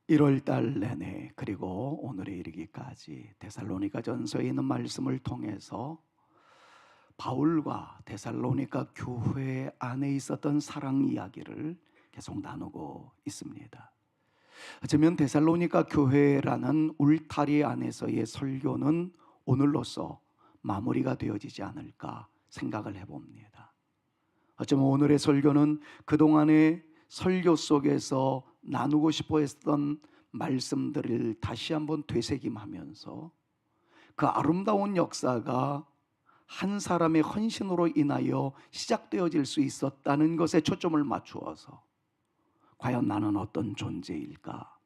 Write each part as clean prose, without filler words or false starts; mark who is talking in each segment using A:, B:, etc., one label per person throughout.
A: 1월 달 내내 그리고 오늘에 이르기까지 데살로니가 전서에 있는 말씀을 통해서 바울과 데살로니가 교회 안에 있었던 사랑 이야기를 계속 나누고 있습니다. 어쩌면 데살로니가 교회라는 울타리 안에서의 설교는 오늘로써 마무리가 되어지지 않을까 생각을 해봅니다. 어쩌면 오늘의 설교는 그동안의 설교 속에서 나누고 싶어 했던 말씀들을 다시 한번 되새김하면서 그 아름다운 역사가 한 사람의 헌신으로 인하여 시작되어질 수 있었다는 것에 초점을 맞추어서 과연 나는 어떤 존재일까?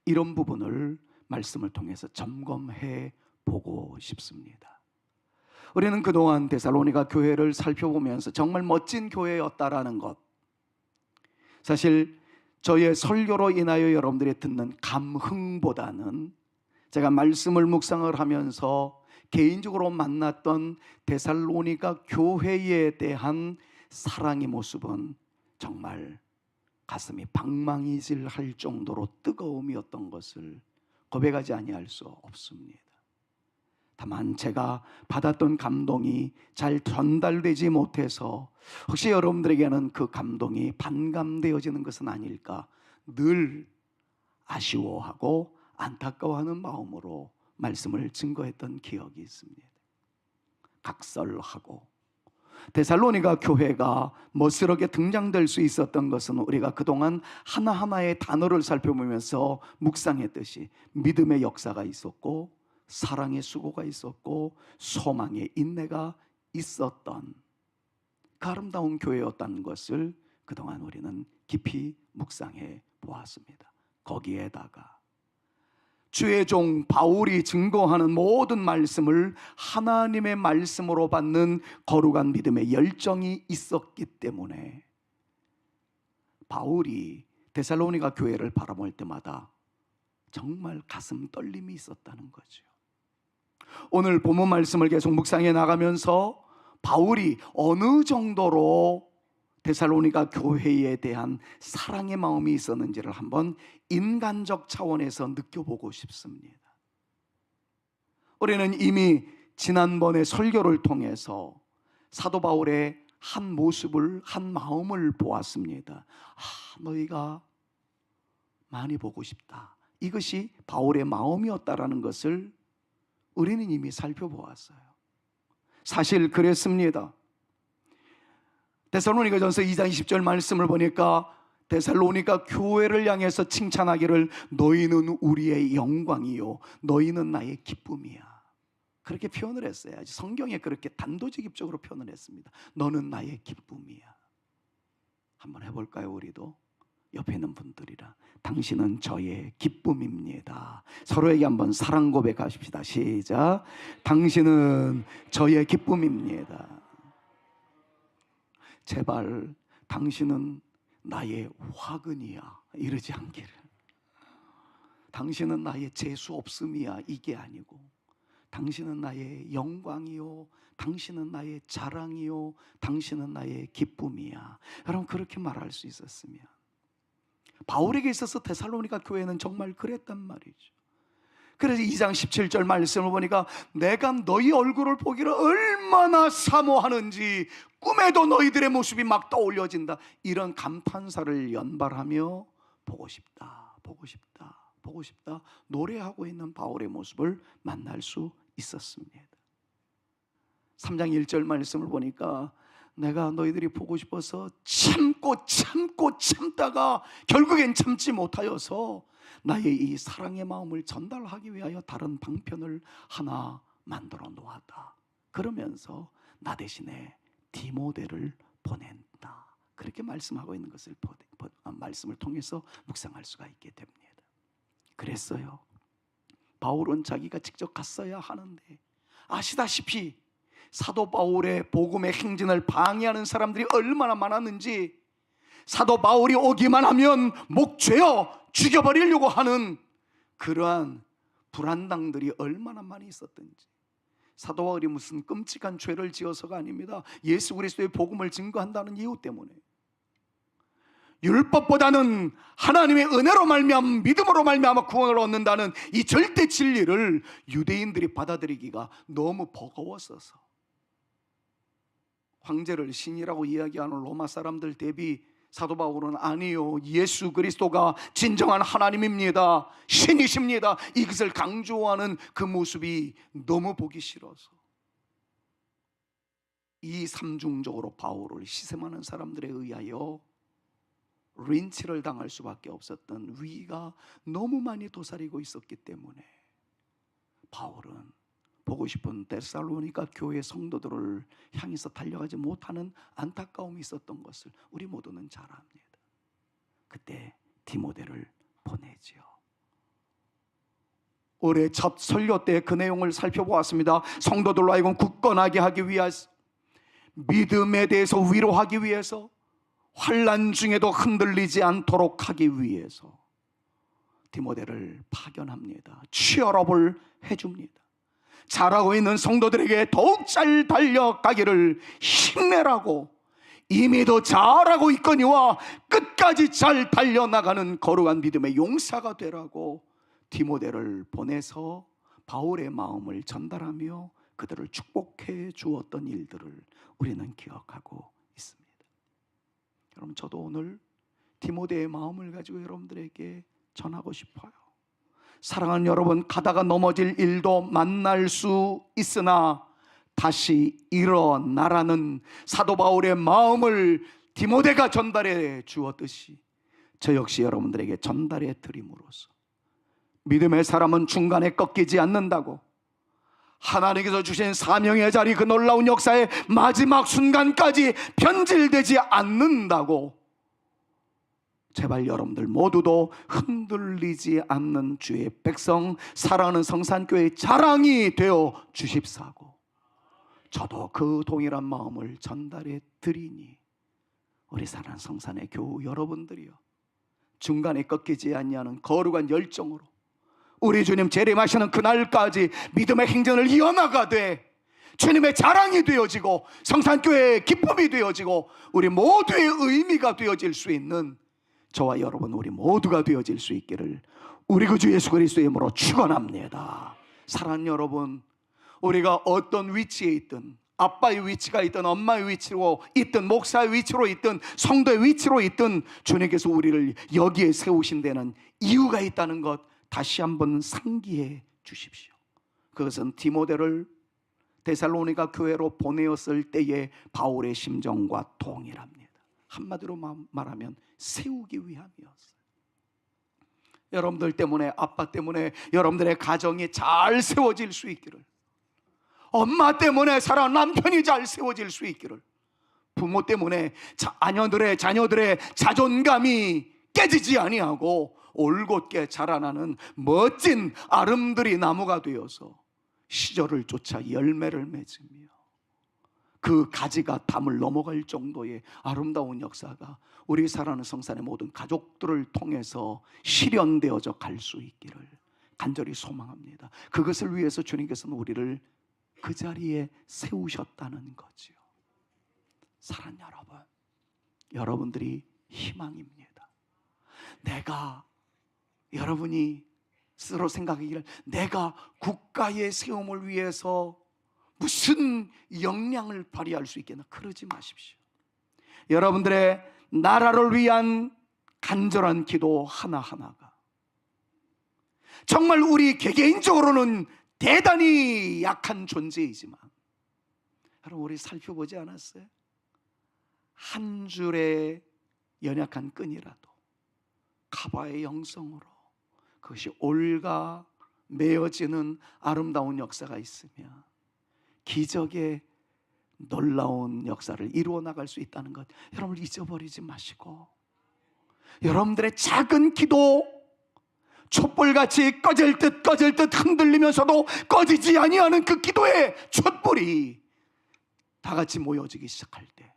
A: 이런 부분을 말씀을 통해서 점검해 보고 싶습니다. 우리는 그동안 데살로니가 교회를 살펴보면서 정말 멋진 교회였다라는 것, 사실 저의 설교로 인하여 여러분들이 듣는 감흥보다는 제가 말씀을 묵상을 하면서 개인적으로 만났던 데살로니가 교회에 대한 사랑의 모습은 정말 가슴이 방망이질할 정도로 뜨거움이었던 것을 고백하지 아니할 수 없습니다. 다만 제가 받았던 감동이 잘 전달되지 못해서 혹시 여러분들에게는 그 감동이 반감되어지는 것은 아닐까 늘 아쉬워하고 안타까워하는 마음으로 말씀을 증거했던 기억이 있습니다. 각설하고 데살로니가 교회가 멋스럽게 등장될 수 있었던 것은 우리가 그동안 하나하나의 단어를 살펴보면서 묵상했듯이 믿음의 역사가 있었고 사랑의 수고가 있었고 소망의 인내가 있었던 그 아름다운 교회였다는 것을 그동안 우리는 깊이 묵상해 보았습니다. 거기에다가 주의 종 바울이 증거하는 모든 말씀을 하나님의 말씀으로 받는 거룩한 믿음의 열정이 있었기 때문에 바울이 데살로니가 교회를 바라볼 때마다 정말 가슴 떨림이 있었다는 거죠. 오늘 본문 말씀을 계속 묵상해 나가면서 바울이 어느 정도로 데살로니가 교회에 대한 사랑의 마음이 있었는지를 한번 인간적 차원에서 느껴보고 싶습니다. 우리는 이미 지난번에 설교를 통해서 사도 바울의 한 모습을, 한 마음을 보았습니다. 너희가 많이 보고 싶다. 이것이 바울의 마음이었다라는 것을 우리는 이미 살펴보았어요. 사실 그랬습니다. 데살로니가전서 2장 20절 말씀을 보니까 데살로니가 교회를 향해서 칭찬하기를 너희는 우리의 영광이요 너희는 나의 기쁨이야, 그렇게 표현을 했어요. 성경에 그렇게 단도직입적으로 표현을 했습니다. 너는 나의 기쁨이야. 한번 해볼까요? 우리도 옆에 있는 분들이랑 당신은 저의 기쁨입니다. 서로에게 한번 사랑 고백하십시다. 시작. 당신은 저의 기쁨입니다. 제발 당신은 나의 화근이야 이러지 않기를. 당신은 나의 재수 없음이야 이게 아니고 당신은 나의 영광이요 당신은 나의 자랑이요 당신은 나의 기쁨이야. 여러분 그렇게 말할 수 있었으면 바울에게 있어서 데살로니가 교회는 정말 그랬단 말이죠. 그래서 2장 17절 말씀을 보니까 내가 너희 얼굴을 보기를 얼마나 사모하는지 꿈에도 너희들의 모습이 막 떠올려진다. 이런 감탄사를 연발하며 보고 싶다, 보고 싶다, 보고 싶다 노래하고 있는 바울의 모습을 만날 수 있었습니다. 3장 1절 말씀을 보니까 내가 너희들이 보고 싶어서 참고 참다가 결국엔 참지 못하여서 나의 이 사랑의 마음을 전달하기 위하여 다른 방편을 하나 만들어 놓았다. 그러면서 나 대신에 디모데를 보낸다. 그렇게 말씀하고 있는 것을 말씀을 통해서 묵상할 수가 있게 됩니다. 그랬어요. 바울은 자기가 직접 갔어야 하는데 아시다시피 사도 바울의 복음의 행진을 방해하는 사람들이 얼마나 많았는지, 사도 바울이 오기만 하면 목죄어 죽여버리려고 하는 그러한 불안당들이 얼마나 많이 있었던지. 사도 바울이 무슨 끔찍한 죄를 지어서가 아닙니다. 예수 그리스도의 복음을 증거한다는 이유 때문에 율법보다는 하나님의 은혜로 말미암아 믿음으로 말미암아 구원을 얻는다는 이 절대 진리를 유대인들이 받아들이기가 너무 버거웠어서 황제를 신이라고 이야기하는 로마 사람들 대비 사도 바울은 아니요, 예수 그리스도가 진정한 하나님입니다, 신이십니다, 이것을 강조하는 그 모습이 너무 보기 싫어서 이 삼중적으로 바울을 시샘하는 사람들에 의하여 린치를 당할 수밖에 없었던 위기가 너무 많이 도사리고 있었기 때문에 바울은 보고 싶은 데살로니가 교회 성도들을 향해서 달려가지 못하는 안타까움이 있었던 것을 우리 모두는 잘 압니다. 그때 디모데를 보내지요. 올해 첫 설교 때 그 내용을 살펴보았습니다. 성도들로 하여금 굳건하게 하기 위해서, 믿음에 대해서 위로하기 위해서, 환난 중에도 흔들리지 않도록 하기 위해서 디모데를 파견합니다. 취업을 해줍니다. 잘하고 있는 성도들에게 더욱 잘 달려가기를 힘내라고, 이미도 잘하고 있거니와 끝까지 잘 달려나가는 거룩한 믿음의 용사가 되라고 디모데를 보내서 바울의 마음을 전달하며 그들을 축복해 주었던 일들을 우리는 기억하고 있습니다. 여러분, 저도 오늘 디모데의 마음을 가지고 여러분들에게 전하고 싶어요. 사랑하는 여러분, 가다가 넘어질 일도 만날 수 있으나 다시 일어나라는 사도 바울의 마음을 디모데가 전달해 주었듯이 저 역시 여러분들에게 전달해 드림으로써 믿음의 사람은 중간에 꺾이지 않는다고, 하나님께서 주신 사명의 자리 그 놀라운 역사의 마지막 순간까지 변질되지 않는다고, 제발 여러분들 모두도 흔들리지 않는 주의 백성, 사랑하는 성산교회의 자랑이 되어 주십사고, 저도 그 동일한 마음을 전달해 드리니 우리 사랑하는 성산의 교우 여러분들이요, 중간에 꺾이지 아니하는 거룩한 열정으로 우리 주님 재림하시는 그날까지 믿음의 행전을 이어나가되 주님의 자랑이 되어지고 성산교회의 기쁨이 되어지고 우리 모두의 의미가 되어질 수 있는 저와 여러분 우리 모두가 되어질 수 있기를 우리 구주 예수 그리스도의 이름으로 축원합니다. 사랑하는 여러분, 우리가 어떤 위치에 있든, 아빠의 위치가 있든 엄마의 위치로 있든 목사의 위치로 있든 성도의 위치로 있든 주님께서 우리를 여기에 세우신 데는 이유가 있다는 것 다시 한번 상기해 주십시오. 그것은 디모데를 데살로니가 교회로 보내었을 때의 바울의 심정과 동일합니다. 한마디로 말하면 세우기 위함이었어요. 여러분들 때문에, 아빠 때문에 여러분들의 가정이 잘 세워질 수 있기를, 엄마 때문에 사랑하는 남편이 잘 세워질 수 있기를, 부모 때문에 자녀들의 자존감이 깨지지 아니하고 올곧게 자라나는 멋진 아름드리 나무가 되어서 시절을 쫓아 열매를 맺으며 그 가지가 담을 넘어갈 정도의 아름다운 역사가 우리 사랑하는 성산의 모든 가족들을 통해서 실현되어져 갈 수 있기를 간절히 소망합니다. 그것을 위해서 주님께서는 우리를 그 자리에 세우셨다는 거지요. 사랑하는 여러분, 여러분들이 희망입니다. 여러분이 스스로 생각하기를 내가 국가의 세움을 위해서 무슨 역량을 발휘할 수 있겠나, 그러지 마십시오. 여러분들의 나라를 위한 간절한 기도 하나하나가 정말 우리 개개인적으로는 대단히 약한 존재이지만, 여러분 우리 살펴보지 않았어요? 한 줄의 연약한 끈이라도 카바의 영성으로 그것이 올가 메어지는 아름다운 역사가 있으며 기적의 놀라운 역사를 이루어 나갈 수 있다는 것, 여러분 잊어버리지 마시고, 여러분들의 작은 기도, 촛불같이 꺼질 듯 흔들리면서도 꺼지지 아니하는 그 기도의 촛불이 다 같이 모여지기 시작할 때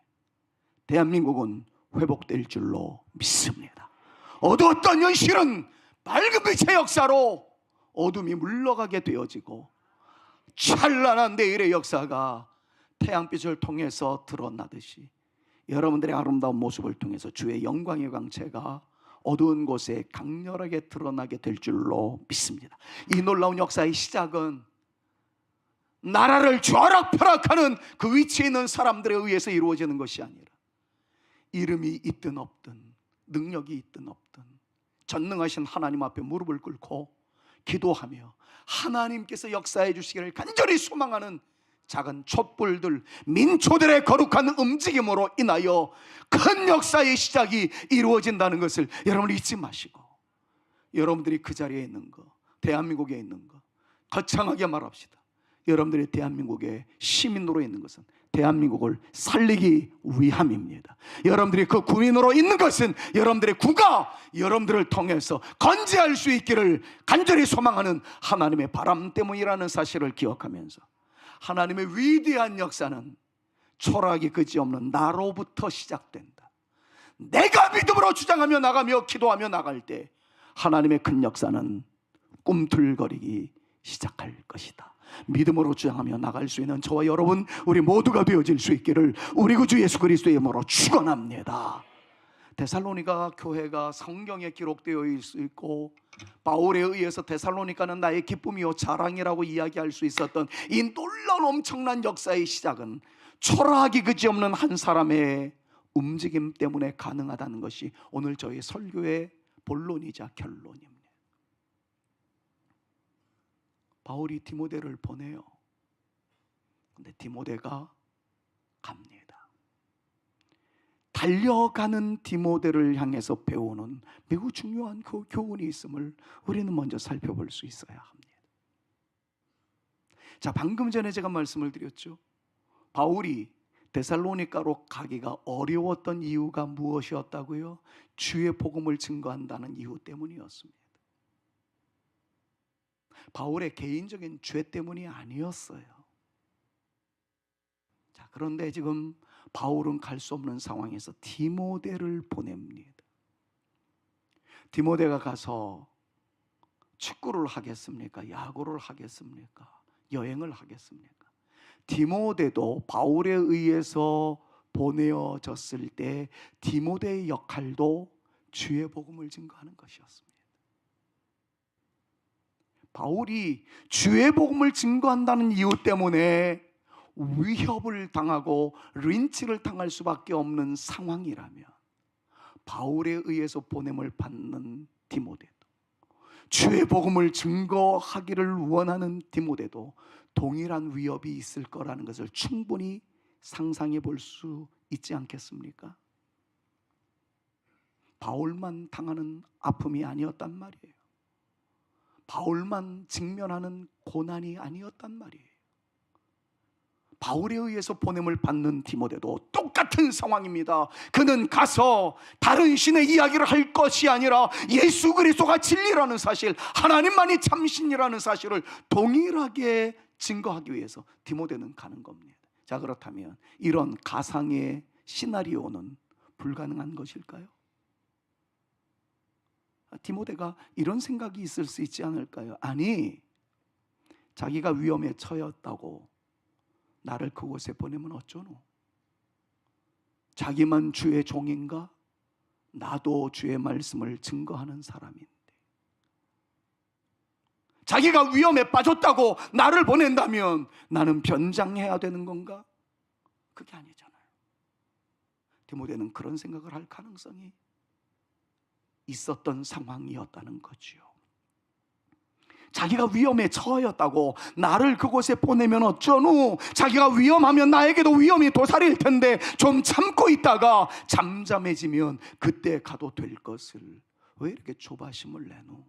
A: 대한민국은 회복될 줄로 믿습니다. 어두웠던 현실은 밝은 빛의 역사로 어둠이 물러가게 되어지고 찬란한 내일의 역사가 태양빛을 통해서 드러나듯이 여러분들의 아름다운 모습을 통해서 주의 영광의 광채가 어두운 곳에 강렬하게 드러나게 될 줄로 믿습니다. 이 놀라운 역사의 시작은 나라를 쥐락펴락하는 그 위치에 있는 사람들에 의해서 이루어지는 것이 아니라 이름이 있든 없든 능력이 있든 없든 전능하신 하나님 앞에 무릎을 꿇고 기도하며 하나님께서 역사해 주시기를 간절히 소망하는 작은 촛불들, 민초들의 거룩한 움직임으로 인하여 큰 역사의 시작이 이루어진다는 것을 여러분 잊지 마시고, 여러분들이 그 자리에 있는 거, 대한민국에 있는 거 거창하게 말합시다. 여러분들이 대한민국의 시민으로 있는 것은 대한민국을 살리기 위함입니다. 여러분들이 그 군인으로 있는 것은 여러분들의 국가, 여러분들을 통해서 건재할 수 있기를 간절히 소망하는 하나님의 바람 때문이라는 사실을 기억하면서, 하나님의 위대한 역사는 초라하기 그지없는 나로부터 시작된다. 내가 믿음으로 주장하며 나가며 기도하며 나갈 때 하나님의 큰 역사는 꿈틀거리기 시작할 것이다. 믿음으로 주장하며 나갈 수 있는 저와 여러분, 우리 모두가 되어질 수 있기를 우리 구주 예수 그리스도의 이름으로 축원합니다. 데살로니가 교회가 성경에 기록되어 있고 바울에 의해서 데살로니가는 나의 기쁨이요 자랑이라고 이야기할 수 있었던 이 놀라운 엄청난 역사의 시작은 초라하기 그지없는 한 사람의 움직임 때문에 가능하다는 것이 오늘 저희 설교의 본론이자 결론입니다. 바울이 디모데를 보내요. 근데 디모데가 갑니다. 달려가는 디모데를 향해서 배우는 매우 중요한 그 교훈이 있음을 우리는 먼저 살펴볼 수 있어야 합니다. 자, 방금 전에 제가 말씀을 드렸죠. 바울이 데살로니가로 가기가 어려웠던 이유가 무엇이었다고요? 주의 복음을 증거한다는 이유 때문이었습니다. 바울의 개인적인 죄 때문이 아니었어요. 자, 그런데 지금 바울은 갈 수 없는 상황에서 디모데를 보냅니다. 디모데가 가서 축구를 하겠습니까? 야구를 하겠습니까? 여행을 하겠습니까? 디모데도 바울에 의해서 보내어졌을 때 디모데의 역할도 주의 복음을 증거하는 것이었습니다. 바울이 주의 복음을 증거한다는 이유 때문에 위협을 당하고 린치를 당할 수밖에 없는 상황이라면, 바울에 의해서 보냄을 받는 디모데도, 주의 복음을 증거하기를 원하는 디모데도 동일한 위협이 있을 거라는 것을 충분히 상상해 볼 수 있지 않겠습니까? 바울만 당하는 아픔이 아니었단 말이에요. 바울만 직면하는 고난이 아니었단 말이에요. 바울에 의해서 보냄을 받는 디모데도 똑같은 상황입니다. 그는 가서 다른 신의 이야기를 할 것이 아니라 예수 그리스도가 진리라는 사실, 하나님만이 참신이라는 사실을 동일하게 증거하기 위해서 디모데는 가는 겁니다. 자, 그렇다면 이런 가상의 시나리오는 불가능한 것일까요? 디모데가 이런 생각이 있을 수 있지 않을까요? 아니, 자기가 위험에 처했다고 나를 그곳에 보내면 어쩌노? 자기만 주의 종인가? 나도 주의 말씀을 증거하는 사람인데, 자기가 위험에 빠졌다고 나를 보낸다면 나는 변장해야 되는 건가? 그게 아니잖아요. 디모데는 그런 생각을 할 가능성이 있었던 상황이었다는 거죠. 자기가 위험에 처하였다고 나를 그곳에 보내면 어쩌노? 자기가 위험하면 나에게도 위험이 도사릴 텐데 좀 참고 있다가 잠잠해지면 그때 가도 될 것을 왜 이렇게 조바심을 내노?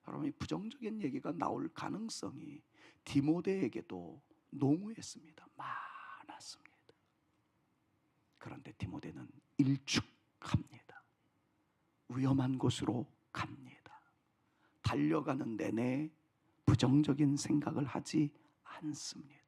A: 여러분, 부정적인 얘기가 나올 가능성이 디모데에게도 농후했습니다. 많았습니다. 그런데 디모데는 일축합니다. 위험한 곳으로 갑니다. 달려가는 내내 부정적인 생각을 하지 않습니다.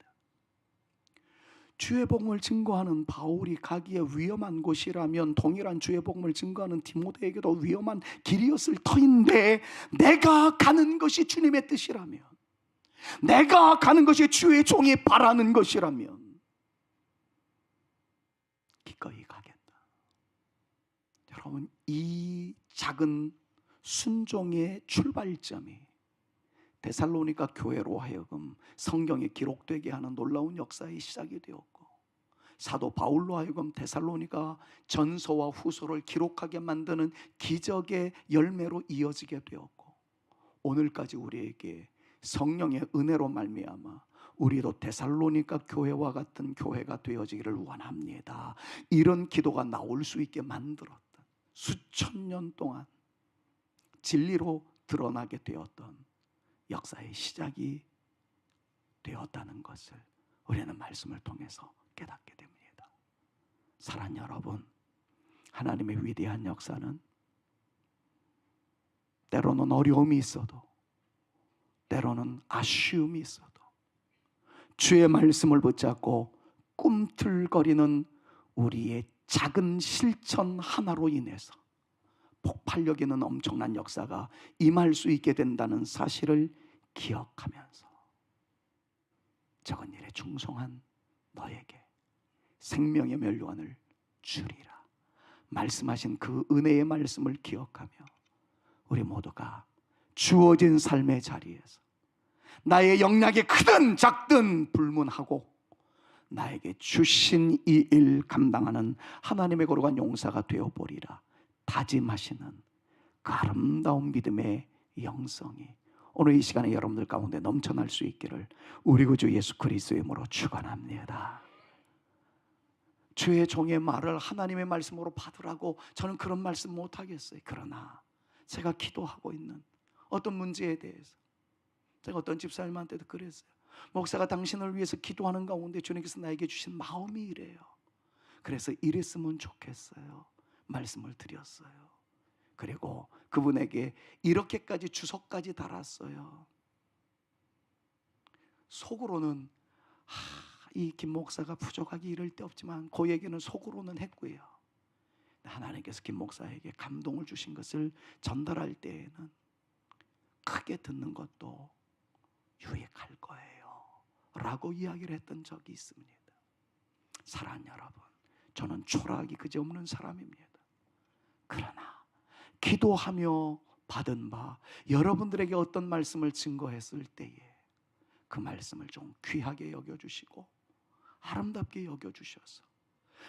A: 주의 복음을 증거하는 바울이 가기에 위험한 곳이라면 동일한 주의 복음을 증거하는 디모데에게도 위험한 길이었을 터인데, 내가 가는 것이 주님의 뜻이라면, 내가 가는 것이 주의 종이 바라는 것이라면 기꺼이 가겠다. 여러분, 이 작은 순종의 출발점이 데살로니가 교회로 하여금 성경에 기록되게 하는 놀라운 역사의 시작이 되었고, 사도 바울로 하여금 데살로니가 전서와 후서를 기록하게 만드는 기적의 열매로 이어지게 되었고, 오늘까지 우리에게 성령의 은혜로 말미암아 우리도 데살로니가 교회와 같은 교회가 되어지기를 원합니다. 이런 기도가 나올 수 있게 만들었던, 수천 년 동안 진리로 드러나게 되었던 역사의 시작이 되었다는 것을 우리는 말씀을 통해서 깨닫게 됩니다. 사랑하는 여러분, 하나님의 위대한 역사는 때로는 어려움이 있어도, 때로는 아쉬움이 있어도 주의 말씀을 붙잡고 꿈틀거리는 우리의 작은 실천 하나로 인해서 폭발력 있는 엄청난 역사가 임할 수 있게 된다는 사실을 기억하면서 적은 일에 충성한 너에게 생명의 멸류관을 주리라 말씀하신 그 은혜의 말씀을 기억하며 우리 모두가 주어진 삶의 자리에서 나의 영역이 크든 작든 불문하고 나에게 주신 이 일 감당하는 하나님의 거룩한 용사가 되어보리라 다짐하시는 그 아름다운 믿음의 영성이 오늘 이 시간에 여러분들 가운데 넘쳐날 수 있기를 우리 구주 예수 그리스도의 이름으로 축원합니다. 주의 종의 말을 하나님의 말씀으로 받으라고 저는 그런 말씀 못하겠어요. 그러나 제가 기도하고 있는 어떤 문제에 대해서 제가 어떤 집사님한테도 그랬어요. 목사가 당신을 위해서 기도하는 가운데 주님께서 나에게 주신 마음이 이래요. 그래서 이랬으면 좋겠어요. 말씀을 드렸어요. 그리고 그분에게 이렇게까지 주석까지 달았어요. 속으로는 이 김 목사가 부족하기 이를 데 없지만 그 얘기는 속으로는 했고요. 하나님께서 김 목사에게 감동을 주신 것을 전달할 때에는 크게 듣는 것도 유익할 거예요 라고 이야기를 했던 적이 있습니다. 사랑하는 여러분, 저는 초라하기 그지없는 사람입니다. 그러나 기도하며 받은 바 여러분들에게 어떤 말씀을 증거했을 때에 그 말씀을 좀 귀하게 여겨주시고 아름답게 여겨주셔서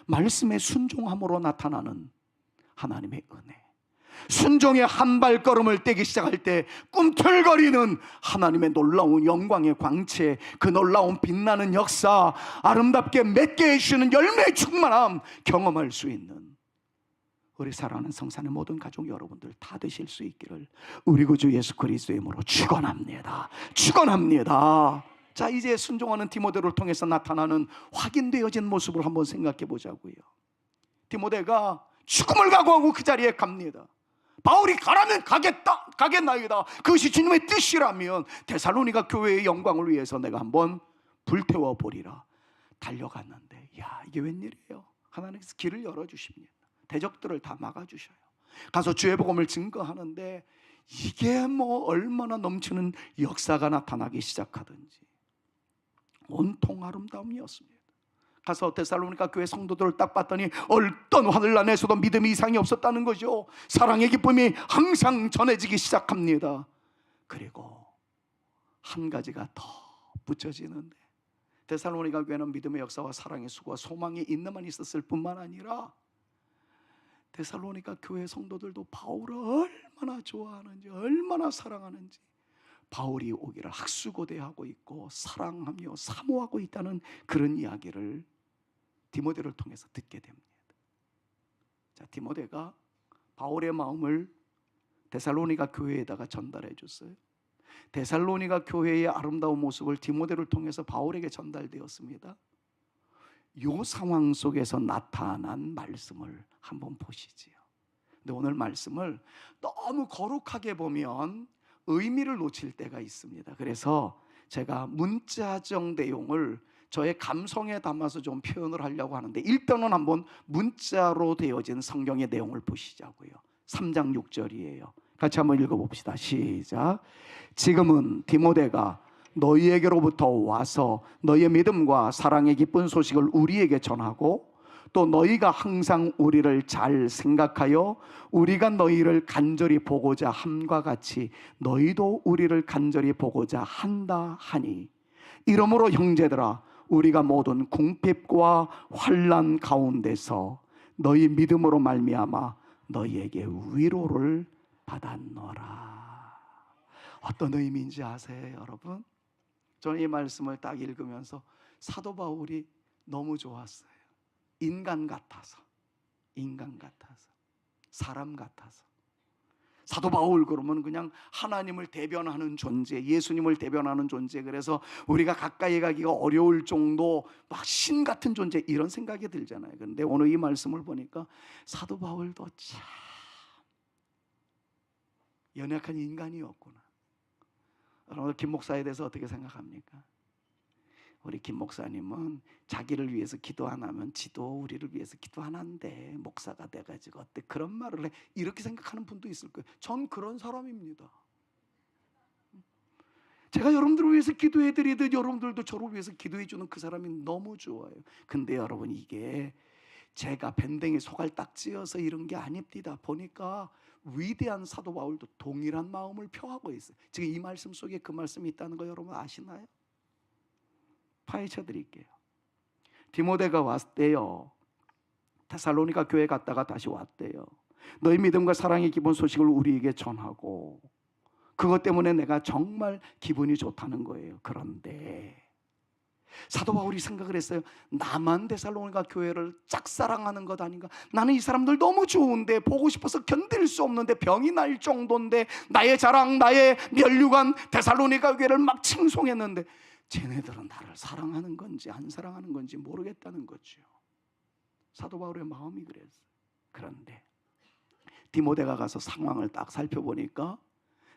A: 말씀에 순종함으로 나타나는 하나님의 은혜, 순종의 한 발걸음을 떼기 시작할 때 꿈틀거리는 하나님의 놀라운 영광의 광채, 그 놀라운 빛나는 역사, 아름답게 맺게 해주시는 열매의 충만함 경험할 수 있는 우리 사랑하는 성산의 모든 가족 여러분들 다 되실 수 있기를 우리 구주 예수 그리스도의 이름으로 축원합니다. 축원합니다. 자, 이제 순종하는 디모데를 통해서 나타나는 확인되어진 모습을 한번 생각해 보자고요. 디모데가 죽음을 각오하고 그 자리에 갑니다. 바울이 가라면 가겠나이다. 그것이 주님의 뜻이라면 데살로니가 교회의 영광을 위해서 내가 한번 불태워 보리라. 달려갔는데 이게 웬일이에요? 하나님께서 길을 열어주십니다. 대적들을 다 막아주셔요. 가서 주의 복음을 증거하는데 이게 뭐 얼마나 넘치는 역사가 나타나기 시작하든지 온통 아름다움이었습니다. 가서 데살로니가 교회 성도들을 딱 봤더니 어떤 화들 안에서도 믿음이 이상이 없었다는 거죠. 사랑의 기쁨이 항상 전해지기 시작합니다. 그리고 한 가지가 더 붙여지는데 데살로니가 교회는 믿음의 역사와 사랑의 수고와 소망이 있는만 있었을 뿐만 아니라 데살로니가 교회 성도들도 바울을 얼마나 좋아하는지 얼마나 사랑하는지 바울이 오기를 학수고대하고 있고 사랑하며 사모하고 있다는 그런 이야기를 디모데를 통해서 듣게 됩니다. 자, 디모데가 바울의 마음을 데살로니가 교회에다가 전달해 줬어요. 데살로니가 교회의 아름다운 모습을 디모데를 통해서 바울에게 전달되었습니다. 이 상황 속에서 나타난 말씀을 한번 보시지요. 근데 오늘 말씀을 너무 거룩하게 보면 의미를 놓칠 때가 있습니다. 그래서 제가 문자적 내용을 저의 감성에 담아서 좀 표현을 하려고 하는데 일단은 한번 문자로 되어진 성경의 내용을 보시자고요. 3장 6절이에요. 같이 한번 읽어봅시다. 시작. 지금은 디모데가 너희에게로부터 와서 너희의 믿음과 사랑의 기쁜 소식을 우리에게 전하고 또 너희가 항상 우리를 잘 생각하여 우리가 너희를 간절히 보고자 함과 같이 너희도 우리를 간절히 보고자 한다 하니, 이러므로 형제들아 우리가 모든 궁핍과 환난 가운데서 너희 믿음으로 말미암아 너희에게 위로를 받았노라. 어떤 의미인지 아세요, 여러분? 저는 이 말씀을 딱 읽으면서 사도 바울이 너무 좋았어요. 인간 같아서, 사람 같아서. 사도 바울 그러면 그냥 하나님을 대변하는 존재, 예수님을 대변하는 존재, 그래서 우리가 가까이 가기가 어려울 정도 막 신 같은 존재, 이런 생각이 들잖아요. 그런데 오늘 이 말씀을 보니까 사도 바울도 참 연약한 인간이었구나. 여러분, 김 목사에 대해서 어떻게 생각합니까? 우리 김 목사님은 자기를 위해서 기도 안 하면 지도 우리를 위해서 기도 안 한대. 목사가 돼가지고 어때 그런 말을 해, 이렇게 생각하는 분도 있을 거예요. 전 그런 사람입니다. 제가 여러분들을 위해서 기도해드리듯 여러분들도 저를 위해서 기도해주는 그 사람이 너무 좋아요. 근데 여러분, 이게 제가 밴댕이 소갈딱 찧어서 이런 게 아닙니다. 보니까 위대한 사도 바울도 동일한 마음을 표하고 있어요. 지금 이 말씀 속에 그 말씀이 있다는 거 여러분 아시나요? 파헤쳐 드릴게요. 디모데가 왔대요. 데살로니가 교회 갔다가 다시 왔대요. 너희 믿음과 사랑의 기본 소식을 우리에게 전하고, 그것 때문에 내가 정말 기분이 좋다는 거예요. 그런데 사도 바울이 생각을 했어요. 나만 데살로니가 교회를 짝사랑하는 것 아닌가? 나는 이 사람들 너무 좋은데, 보고 싶어서 견딜 수 없는데, 병이 날 정도인데, 나의 자랑, 나의 면류관 데살로니가 교회를 막 칭송했는데 쟤네들은 나를 사랑하는 건지 안 사랑하는 건지 모르겠다는 거죠. 사도 바울의 마음이 그랬어요. 그런데 디모데가 가서 상황을 딱 살펴보니까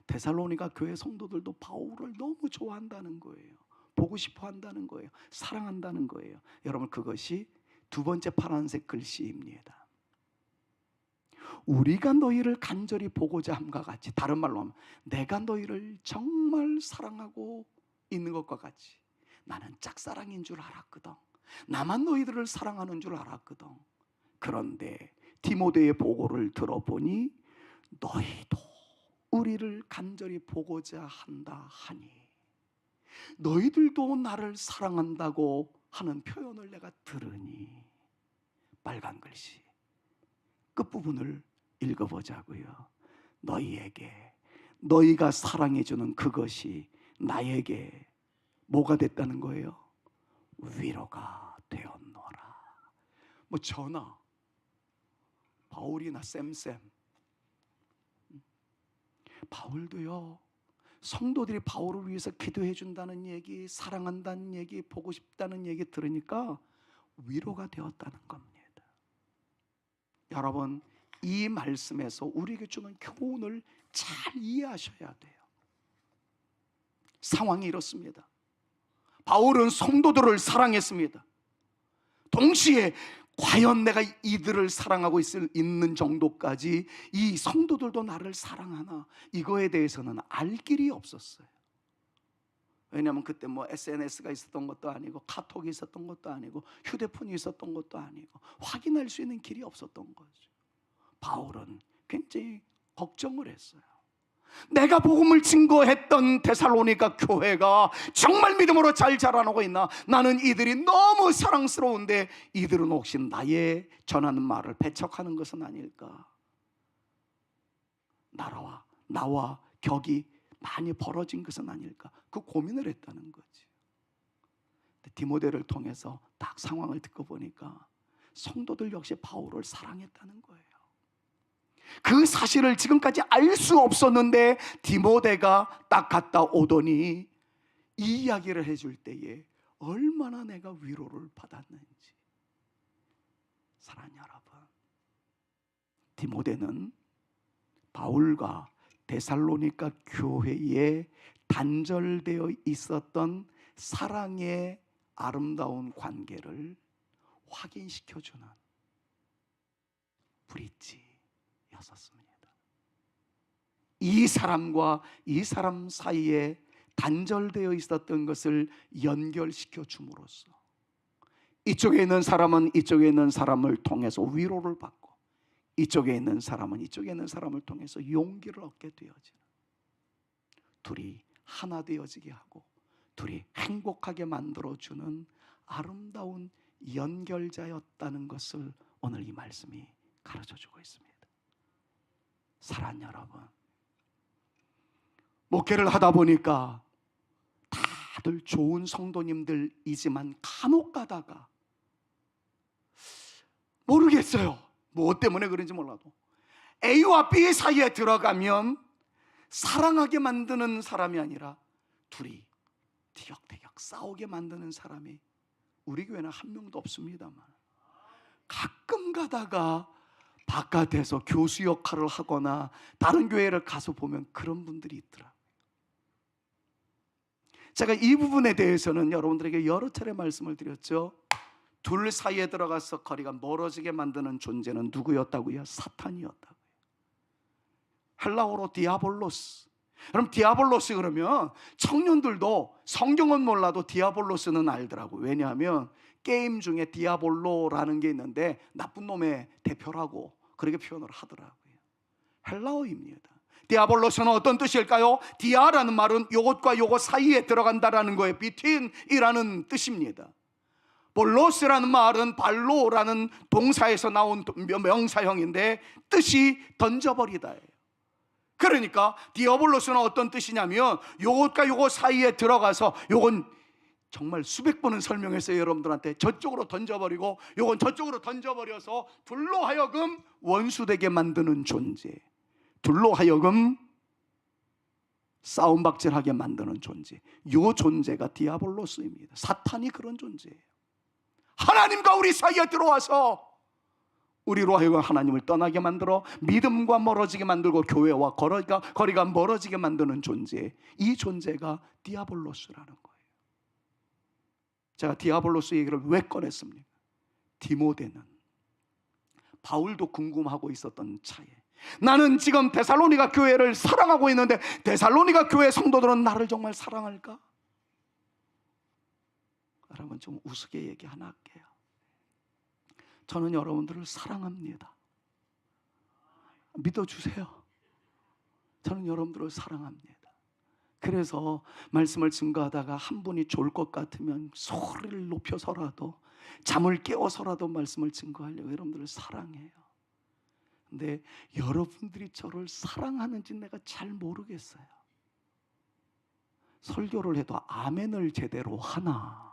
A: 데살로니가 교회 성도들도 바울을 너무 좋아한다는 거예요. 보고 싶어 한다는 거예요. 사랑한다는 거예요. 여러분, 그것이 두 번째 파란색 글씨입니다. 우리가 너희를 간절히 보고자 함과 같이, 다른 말로 하면 내가 너희를 정말 사랑하고 있는 것과 같이, 나는 짝사랑인 줄 알았거든. 나만 너희들을 사랑하는 줄 알았거든. 그런데 디모데의 보고를 들어보니 너희도 우리를 간절히 보고자 한다 하니, 너희들도 나를 사랑한다고 하는 표현을 내가 들으니, 빨간 글씨 끝부분을 읽어보자고요. 너희에게, 너희가 사랑해주는 그것이 나에게 뭐가 됐다는 거예요? 위로가 되었노라. 뭐 저나 바울이나 쌤, 바울도요, 성도들이 바울을 위해서 기도해 준다는 얘기, 사랑한다는 얘기, 보고 싶다는 얘기 들으니까 위로가 되었다는 겁니다. 여러분, 이 말씀에서 우리에게 주는 교훈을 잘 이해하셔야 돼요. 상황이 이렇습니다. 바울은 성도들을 사랑했습니다. 동시에 과연 내가 이들을 사랑하고 있는 정도까지 이 성도들도 나를 사랑하나, 이거에 대해서는 알 길이 없었어요. 왜냐하면 그때 뭐 SNS가 있었던 것도 아니고, 카톡이 있었던 것도 아니고, 휴대폰이 있었던 것도 아니고, 확인할 수 있는 길이 없었던 거죠. 바울은 굉장히 걱정을 했어요. 내가 복음을 증거했던 데살로니가 교회가 정말 믿음으로 잘 자라나고 있나? 나는 이들이 너무 사랑스러운데 이들은 혹시 나의 전하는 말을 배척하는 것은 아닐까? 나와 격이 많이 벌어진 것은 아닐까? 그 고민을 했다는 거지. 디모데를 통해서 딱 상황을 듣고 보니까 성도들 역시 바울을 사랑했다는 거예요. 그 사실을 지금까지 알 수 없었는데 디모데가 딱 갔다 오더니 이 이야기를 해줄 때에 얼마나 내가 위로를 받았는지. 사랑하는 여러분, 디모데는 바울과 데살로니가 교회에 단절되어 있었던 사랑의 아름다운 관계를 확인시켜주는 브릿지였었습니다. 이 사람과 이 사람 사이에 단절되어 있었던 것을 연결시켜 줌으로써 이쪽에 있는 사람은 이쪽에 있는 사람을 통해서 위로를 받고, 이쪽에 있는 사람은 이쪽에 있는 사람을 통해서 용기를 얻게 되어지는, 둘이 하나 되어지게 하고 둘이 행복하게 만들어주는 아름다운 연결자였다는 것을 오늘 이 말씀이 가르쳐주고 있습니다. 사랑하는 여러분, 목회를 하다 보니까 다들 좋은 성도님들이지만 간혹 가다가 모르겠어요, 뭐 때문에 그런지 몰라도 A와 B 사이에 들어가면 사랑하게 만드는 사람이 아니라 둘이 티격태격 싸우게 만드는 사람이 우리 교회는 한 명도 없습니다만, 가끔 가다가 바깥에서 교수 역할을 하거나 다른 교회를 가서 보면 그런 분들이 있더라고요. 제가 이 부분에 대해서는 여러분들에게 여러 차례 말씀을 드렸죠. 둘 사이에 들어가서 거리가 멀어지게 만드는 존재는 누구였다고요? 사탄이었다고요. 헬라어로 디아볼로스. 그럼 디아볼로스 그러면 청년들도 성경은 몰라도 디아볼로스는 알더라고요. 왜냐하면 게임 중에 디아볼로라는 게 있는데 나쁜 놈의 대표라고 그렇게 표현을 하더라고요. 헬라어입니다. 디아볼로스는 어떤 뜻일까요? 디아라는 말은 요것과 요것 사이에 들어간다라는 거예요. between이라는 뜻입니다. 볼로스라는 말은 발로라는 동사에서 나온 명사형인데 뜻이 던져버리다예요. 그러니까 디아볼로스는 어떤 뜻이냐면 요것과 요것 사이에 들어가서, 요건 정말 수백 번은 설명했어요 여러분들한테. 저쪽으로 던져버리고 요건 저쪽으로 던져버려서 둘로 하여금 원수되게 만드는 존재, 둘로 하여금 싸움박질하게 만드는 존재, 요 존재가 디아볼로스입니다. 사탄이 그런 존재예요. 하나님과 우리 사이에 들어와서 우리로 하여금 하나님을 떠나게 만들어 믿음과 멀어지게 만들고 교회와 거리가 멀어지게 만드는 존재, 이 존재가 디아볼로스라는 거예요. 제가 디아볼로스 얘기를 왜 꺼냈습니까? 디모데는 바울도 궁금하고 있었던 차에, 나는 지금 데살로니가 교회를 사랑하고 있는데 데살로니가 교회 성도들은 나를 정말 사랑할까? 여러분, 좀 우스개 얘기 하나 할게요. 저는 여러분들을 사랑합니다. 믿어주세요. 저는 여러분들을 사랑합니다. 그래서 말씀을 증거하다가 한 분이 졸 것 같으면 소리를 높여서라도, 잠을 깨워서라도 말씀을 증거하려고 여러분들을 사랑해요. 근데 여러분들이 저를 사랑하는지 내가 잘 모르겠어요. 설교를 해도 아멘을 제대로 하나?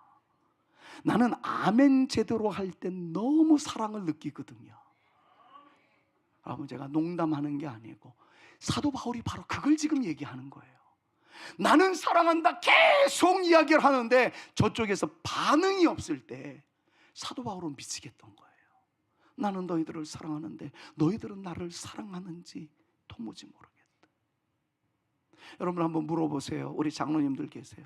A: 나는 아멘 제대로 할 때 너무 사랑을 느끼거든요. 여러분, 제가 농담하는 게 아니고 사도 바울이 바로 그걸 지금 얘기하는 거예요. 나는 사랑한다 계속 이야기를 하는데 저쪽에서 반응이 없을 때 사도 바울은 미치겠던 거예요. 나는 너희들을 사랑하는데 너희들은 나를 사랑하는지 도무지 모르겠다. 여러분 한번 물어보세요. 우리 장로님들 계세요.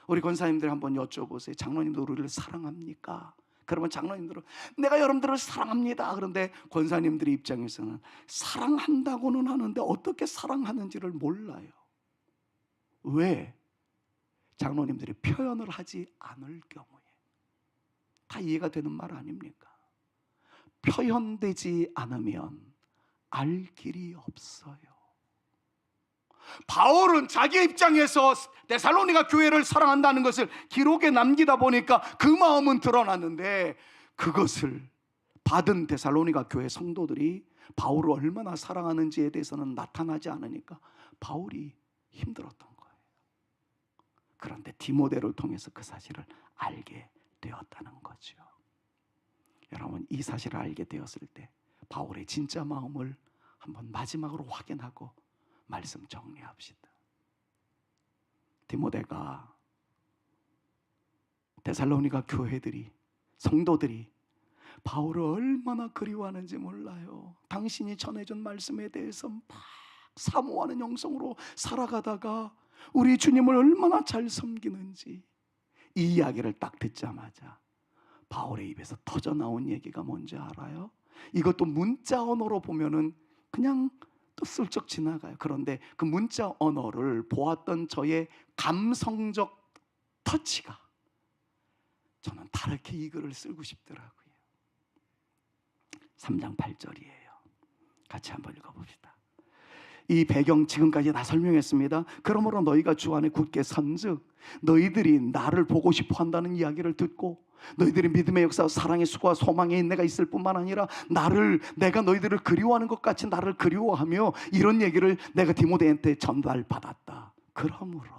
A: 우리 권사님들 한번 여쭤보세요. 장로님들 우리를 사랑합니까? 그러면 장로님들은 내가 여러분들을 사랑합니다. 그런데 권사님들의 입장에서는 사랑한다고는 하는데 어떻게 사랑하는지를 몰라요. 왜? 장로님들이 표현을 하지 않을 경우에. 다 이해가 되는 말 아닙니까? 표현되지 않으면 알 길이 없어요. 바울은 자기 입장에서 데살로니가 교회를 사랑한다는 것을 기록에 남기다 보니까 그 마음은 드러났는데, 그것을 받은 데살로니가 교회 성도들이 바울을 얼마나 사랑하는지에 대해서는 나타나지 않으니까 바울이 힘들었던 거예요. 그런데 디모데를 통해서 그 사실을 알게 되었다는 거죠. 여러분, 이 사실을 알게 되었을 때 바울의 진짜 마음을 한번 마지막으로 확인하고 말씀 정리합시다. 디모데가 데살로니가 교회들이, 성도들이 바울을 얼마나 그리워하는지 몰라요. 당신이 전해준 말씀에 대해서 막 사모하는 영성으로 살아가다가 우리 주님을 얼마나 잘 섬기는지, 이 이야기를 딱 듣자마자 바울의 입에서 터져 나온 얘기가 뭔지 알아요? 이것도 문자 언어로 보면은 그냥 또 슬쩍 지나가요. 그런데 그 문자 언어를 보았던 저의 감성적 터치가 저는 다르게 이 글을 쓰고 싶더라고요. 3장 8절이에요. 같이 한번 읽어봅시다. 이 배경 지금까지 다 설명했습니다. 그러므로 너희가 주 안에 굳게 선즉 너희들이 나를 보고 싶어 한다는 이야기를 듣고 너희들이 믿음의 역사와 사랑의 수고와 소망의 인내가 있을 뿐만 아니라 내가 너희들을 그리워하는 것 같이 나를 그리워하며 이런 얘기를 내가 디모데한테 전달받았다. 그러므로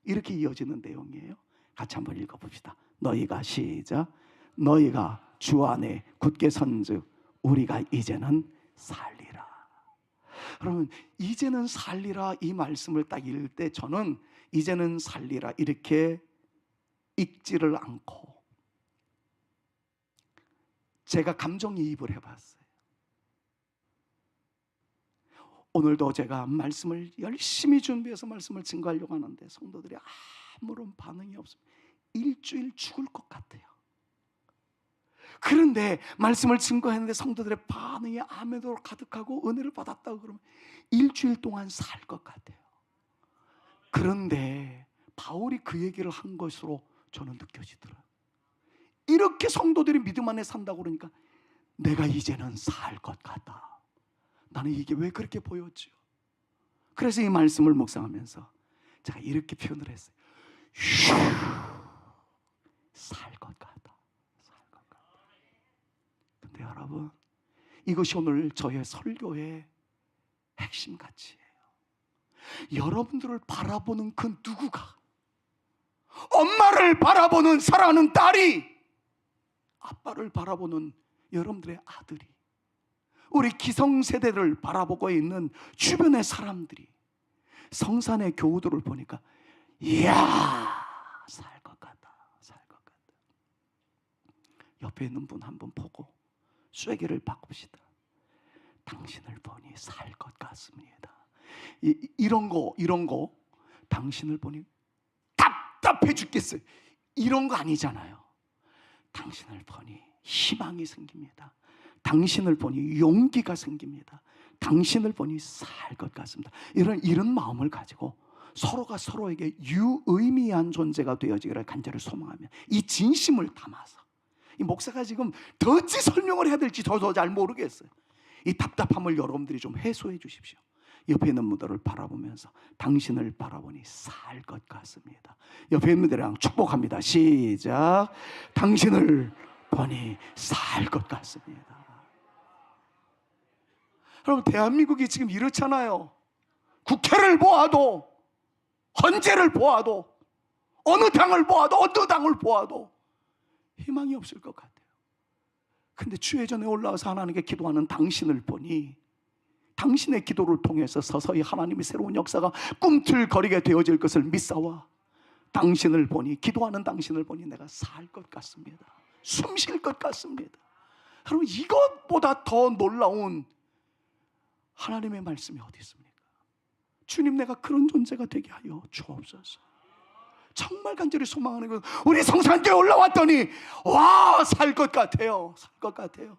A: 이렇게 이어지는 내용이에요. 같이 한번 읽어봅시다. 너희가 시작. 너희가 주 안에 굳게 선즉 우리가 이제는 살리라. 여러분, 이제는 살리라 이 말씀을 딱 읽을 때 저는 이제는 살리라 이렇게 읽지를 않고 제가 감정이입을 해봤어요. 오늘도 제가 말씀을 열심히 준비해서 말씀을 증거하려고 하는데 성도들이 아무런 반응이 없습니다. 일주일 죽을 것 같아요. 그런데 말씀을 증거했는데 성도들의 반응이 아멘으로 가득하고 은혜를 받았다고 그러면 일주일 동안 살 것 같아요. 그런데 바울이 그 얘기를 한 것으로 저는 느껴지더라고요. 이렇게 성도들이 믿음 안에 산다고 그러니까 내가 이제는 살 것 같다. 나는 이게 왜 그렇게 보였지요? 그래서 이 말씀을 묵상하면서 제가 이렇게 표현을 했어요. 살 것 같다. 살 것 같다. 근데 여러분, 이것이 오늘 저의 설교의 핵심 가치예요. 여러분들을 바라보는 그 누구가, 엄마를 바라보는 사랑하는 딸이, 아빠를 바라보는 여러분들의 아들이, 우리 기성세대를 바라보고 있는 주변의 사람들이 성산의 교우들을 보니까 이야, 살 것 같다. 살 것 같다. 옆에 있는 분 한 분 보고 쐐기를 바꿉시다. 당신을 보니 살 것 같습니다. 이런 거 당신을 보니 답답해 죽겠어요. 이런 거 아니잖아요. 당신을 보니 희망이 생깁니다. 당신을 보니 용기가 생깁니다. 당신을 보니 살 것 같습니다. 이런 마음을 가지고 서로가 서로에게 유의미한 존재가 되어지기를 간절히 소망하며 이 진심을 담아서, 이 목사가 지금 어찌 설명을 해야 될지 저도 잘 모르겠어요. 이 답답함을 여러분들이 좀 해소해 주십시오. 옆에 있는 분들을 바라보면서 당신을 바라보니 살 것 같습니다. 옆에 있는 분들이랑 축복합니다. 시작. 당신을 보니 살 것 같습니다. 여러분, 대한민국이 지금 이렇잖아요. 국회를 보아도, 헌재를 보아도, 어느 당을 보아도 희망이 없을 것 같아요. 근데 주의 전에 올라와서 하나님께 기도하는 당신을 보니 당신의 기도를 통해서 서서히 하나님의 새로운 역사가 꿈틀거리게 되어질 것을 믿사와 당신을 보니, 기도하는 당신을 보니 내가 살 것 같습니다. 숨 쉴 것 같습니다. 여러분, 이것보다 더 놀라운 하나님의 말씀이 어디 있습니까? 주님, 내가 그런 존재가 되게 하여 주옵소서. 정말 간절히 소망하는 것, 우리 성산교회 올라왔더니 와, 살 것 같아요. 살 것 같아요.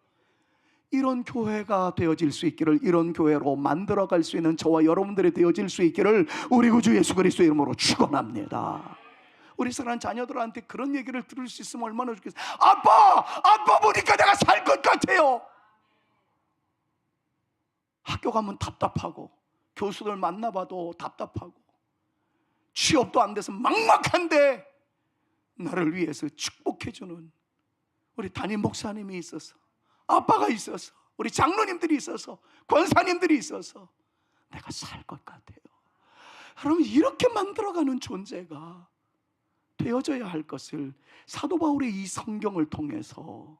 A: 이런 교회가 되어질 수 있기를, 이런 교회로 만들어갈 수 있는 저와 여러분들이 되어질 수 있기를 우리 구주 예수 그리스도의 이름으로 축원합니다. 우리 사랑하는 자녀들한테 그런 얘기를 들을 수 있으면 얼마나 좋겠어요. 아빠 보니까 내가 살 것 같아요. 학교 가면 답답하고, 교수들 만나봐도 답답하고, 취업도 안 돼서 막막한데 나를 위해서 축복해주는 우리 담임 목사님이 있어서, 아빠가 있어서, 우리 장로님들이 있어서, 권사님들이 있어서 내가 살 것 같아요. 여러분, 이렇게 만들어가는 존재가 되어져야 할 것을 사도 바울의 이 성경을 통해서,